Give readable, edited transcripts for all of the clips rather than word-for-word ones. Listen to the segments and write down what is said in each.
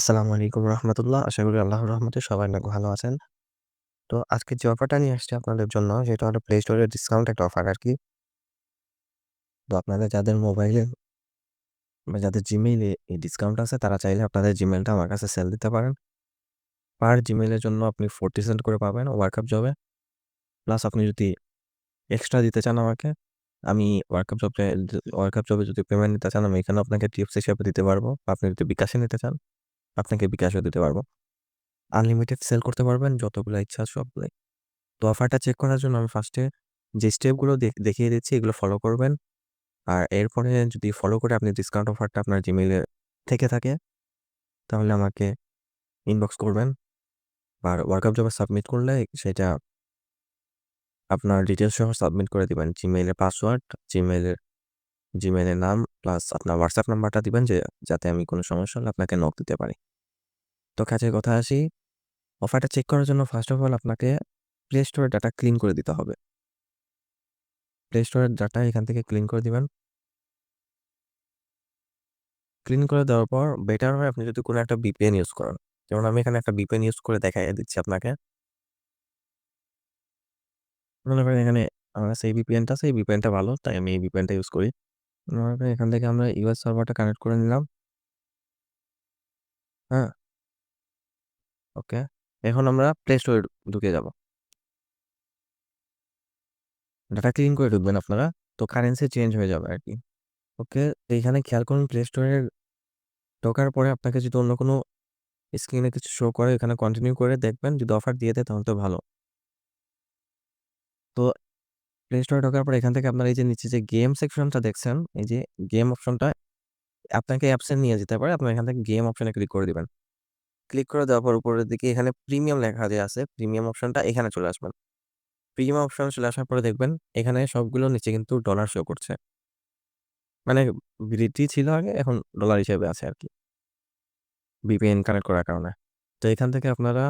আসসালামু আলাইকুম রহমতুল্লাহ। আশা করি আল্লাহর রহমতে সবাই অনেক ভালো আছেন। তো আজকে যে অফারটা নিয়ে আসছি আপনাদের জন্য সেটা হলো প্লে স্টোরের ডিসকাউন্ট একটা অফার আরকি। তো আপনাদের যাদের মোবাইলে বা যাদের জিমেইলে এই ডিসকাউন্ট আছে তারা চাইলে আপনাদের জিমেইলটা আমার কাছে সেল দিতে পারেন। পার জিমেইলের জন্য আপনি 40 সেন্ট করে পাবেন ওয়ার্কআপ জবে। প্লাস আপনি যদি এক্সট্রা দিতে চান আমাকে, আমি ওয়ার্কআপ জবে যদি পেমেন্ট নিতে চান আমি এখানেও আপনাকে টিপস হিসেবে দিতে পারবো। বা আপনি যদি বিকাশে নিতে চান আপনাকে বিকাশেও দিতে পারবো। আনলিমিটেড সেল করতে পারবেন যতগুলা ইচ্ছা সবগুলাই। তো অফারটা চেক করার জন্য আমি ফার্স্টে যে স্টেপগুলো দেখিয়ে দিচ্ছি এগুলো ফলো করবেন। আর এরপরে যদি ফলো করে আপনি ডিসকাউন্ট অফারটা আপনার জিমেইলে থেকে থাকে তাহলে আমাকে ইনবক্স করবেন। আর ওয়ার্কআপ জবে সাবমিট করলে সেটা আপনার ডিটেইলস সহ সাবমিট করে দিবেন। জিমেইলের পাসওয়ার্ড, জিমেইলের নাম প্লাস আপনার হোয়াটসঅ্যাপ নাম্বারটা দিবেন যাতে আমি কোনো সমস্যা হলে আপনাকে নক দিতে পারি। তো কাজের কথা আসি, অফারটা চেক করার জন্য ফার্স্ট অফ অল আপনাকে প্লে স্টোরের ডাটা ক্লিন করে দিতে হবে। প্লে স্টোরের ডাটা এখান থেকে ক্লিন করে দিবেন। ক্লিন করে দেওয়ার পর বেটার হয় আপনি যদি কোনো একটা VPN ইউজ করেন। যেমন আমি এখানে একটা VPN ইউজ করে দেখাইয়া দিচ্ছি আপনাকে। মনে করেন এখানে আমার কাছে এই VPNটা আছে, এই VPNটা ভালো তাই আমি এই VPNটা ইউজ করি। মনে করেন এখান থেকে আমরা US সার্ভারটা কানেক্ট করে নিলাম। হ্যাঁ? ওকে। এখন আমরা প্লে স্টোরে ঢুকে যাব। ডাটা ক্লিন করে ঢুকবেন আপনারা। তো কারেন্সি চেঞ্জ হয়ে যাবে আরকি। ওকে। তো এখানে খেয়াল করুন প্লে স্টোরে ঢোকার পরে আপনাকে যদি অন্য কোনো স্ক্রিনে কিছু শো করে এখানে কন্টিনিউ করে দেখবেন। যদি অফার দিয়ে দেয় তাহলে তো ভালো। তো প্লে স্টোরে ঢোকার পর এখান থেকে আপনার এই যে নিচে যে গেম সেকশনটা দেখছেন, এই যে গেম অপশনটা আপনাকে অ্যাপসে নিয়ে যেতে পারে। আপনি এখান থেকে গেম অপশনে ক্লিক করে দিবেন। ক্লিক করে দেওয়ার পর উপরের দিকে এখানে প্রিমিয়াম লেখা যে আছে, প্রিমিয়াম অপশনটা এখানে চলে আসবেন। প্রিমিয়াম অপশনে চলে আসার পরে দেখবেন এখানে সবগুলো নিচে কিন্তু ডলার শো করছে। মানে BDT ছিল আগে এখন ডলার হিসেবে আছে আরকি। VPN কানেক্ট করার কারণে। তো এখান থেকে আপনারা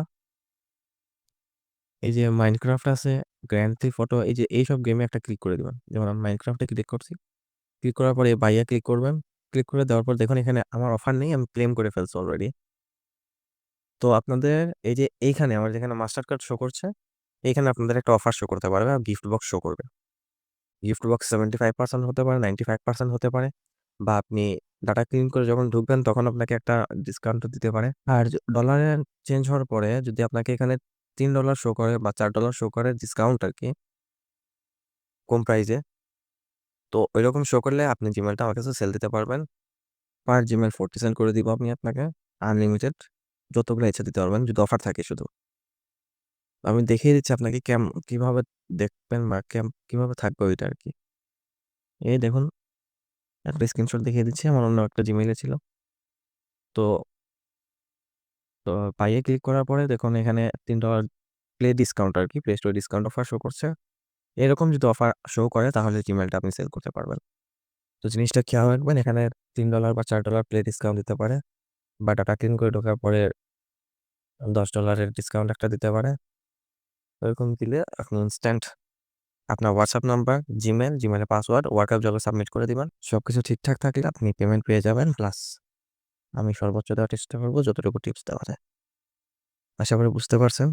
এই যে মাইনক্রাফট আছে, গ্র্যান্ড থিফট অটো এইসব গেমে একটা ক্লিক করে দিবেন। যেমন আমি মাইনক্রাফটে ক্লিক করছি। ক্লিক করার পরে বাইয়ে ক্লিক করবেন। ক্লিক করে দেওয়ার পর দেখুন এখানে আমার অফার নেই। আমি ক্লেম করে ফেলছি অলরেডি। তো আপনাদের এই যে এইখানে আমার যেখানে মাস্টার কার্ড শো করছে, এইখানে আপনাদের একটা অফার শো করতে পারবে আর গিফট বক্স শো করবে। গিফট বক্স 75% হতে পারে, 95% হতে পারে বা আপনি ডাটা ক্লিন করে যখন ঢুকবেন তখন আপনাকে একটা ডিসকাউন্টও দিতে পারে। আর ডলারে চেঞ্জ হওয়ার পরে যদি আপনাকে এখানে $3 শো করে বা $4 শো করে ডিসকাউন্ট আরকি কম প্রাইসে। তো ঐরকম শো করলে আপনি জিমেইলটা আমার কাছে সেল দিতে পারবেন। পার জিমেইল 40 সেন্ট করে দিব আমি আপনাকে। আনলিমিটেড যতগুলা ইচ্ছা দিতে পারবেন যদি অফার থাকে শুধু। আমি দেখিয়ে দিচ্ছি আপনাকে কিভাবে দেখবেন বা কিভাবে থাকবে ওইটা আরকি। এই দেখুন একটা স্ক্রিনশট দেখিয়ে দিচ্ছি আমার অন্য একটা জিমেইলে ছিল। তো তো পাইয়ে ক্লিক করার পরে দেখুন এখানে $3 প্লে ডিসকাউন্ট আরকি প্লে স্টোরে ডিসকাউন্ট অফার শো করছে। এরকম যদি অফার শো করে তাহলে জিমেইলটা আপনি সেল করতে পারবেন। তো জিনিসটা খেয়াল রাখবেন এখানে $3 বা $4 প্লে ডিসকাউন্ট দিতে পারে বা ডাটা ক্লিন করে ঢোকার পরে $10 এর ডিসকাউন্ট একটা দিতে পারে। এরকম দিলে আপনি ইনস্ট্যান্ট আপনার WhatsApp নাম্বার, জিমেইলের পাসওয়ার্ড, ওয়ার্কআপ জবে সাবমিট করে দিবেন। সবকিছু ঠিকঠাক থাকলে আপনি পেমেন্ট পেয়ে যাবেন। প্লাস আমি সর্বোচ্চ দেওয়ার চেষ্টা করব যতটুকু টিপস দেওয়া যায়। আশা করি বুঝতে পারছেন।